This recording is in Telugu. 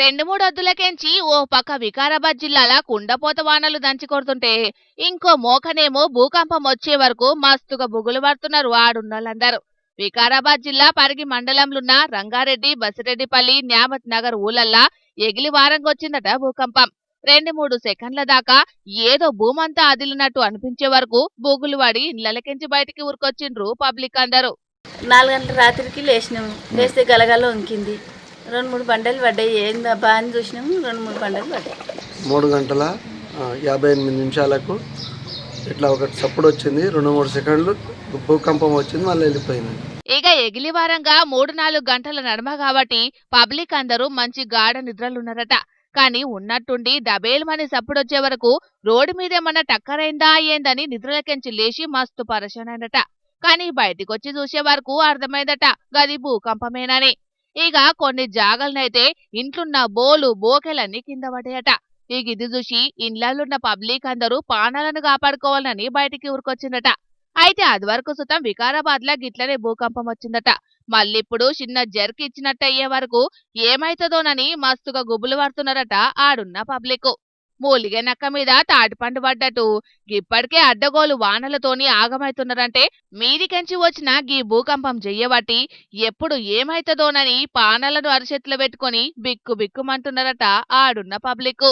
రెండు మూడొద్దులకెంచి ఓ పక్క వికారాబాద్ జిల్లాల కుండపోత వానలు దంచి కొడుతుంటే ఇంకో మోకనేమో భూకంపం వచ్చే వరకు మస్తుగా బుగులు పడుతున్నారు ఆడున్నోళ్ళందరూ. వికారాబాద్ జిల్లా పరిగి మండలంలున్న రంగారెడ్డి, బసిరెడ్డిపల్లి, న్యామత్ నగర్ ఊళ్ళల్లా ఎగిలి వారంగొచ్చిందట భూకంపం. 2-3 సెకండ్ల దాకా ఏదో భూమంతా అదిలినట్టు అనిపించే వరకు బుగులు పడి ఇళ్లకెంచి బయటికి ఊరుకొచ్చిండ్రు పబ్లిక్ అందరూ. 4 గంటల రాత్రికి లేచినాము. లేస్తే గలగల వణికింది. 2-3 బండలు పడ్డాయి. ఏందబ్బా అని చూసినాము. 2-3 బండలు పడ్డాయి. 3 గంటల 58 నిమిషాలకు ఇట్లా ఒకటి సప్పుడు వచ్చింది. 2-3 సెకండ్లు భూకంపం వచ్చింది, మళ్ళీ వెళ్ళిపోయింది. ఇక ఎగిలివారంగా 3-4 గంటల నడమ కాబట్టి పబ్లిక్ అందరూ మంచి గాఢ నిద్రలున్నారట. కానీ ఉన్నట్టుండి దబేల్మని సప్పుడొచ్చే వరకు రోడ్డు మీదేమన్నా టక్కరైందా ఏందని నిద్రలకెంచి లేచి మస్తు పరేషానైనట. కానీ బయటికొచ్చి చూసే వరకు అర్థమైందట గది భూకంపమేనని. ఇక కొన్ని జాగలనైతే ఇంట్లున్న బోలు బోకెలన్నీ కింద పడ్డాయట. ఈ గిది చూసి ఇండ్లలున్న పబ్లిక్ అందరూ పానాలను కాపాడుకోవాలని బయటికి ఊరుకొచ్చిందట. అయితే అది వరకు సుతం వికారాబాద్ లా గిట్లనే భూకంపం వచ్చిందట. మళ్ళిప్పుడు చిన్న జర్క్ ఇచ్చినట్టయ్యే వరకు ఏమైతదోనని మస్తుగా గుబులు పడుతున్నారట ఆడున్న పబ్లిక్. మూలిగే నక్క మీద తాటిపండు పడ్డట్టు ఇప్పటికే అడ్డగోలు వానలతోని ఆగమైతున్నారంటే మీదికెంచి వచ్చిన గీ భూకంపం చెయ్యబట్టి ఎప్పుడు ఏమైతదోనని పానాలను అరిచేతిలో పెట్టుకొని బిక్కు బిక్కుమంటున్నారట ఆడున్న పబ్లిక్.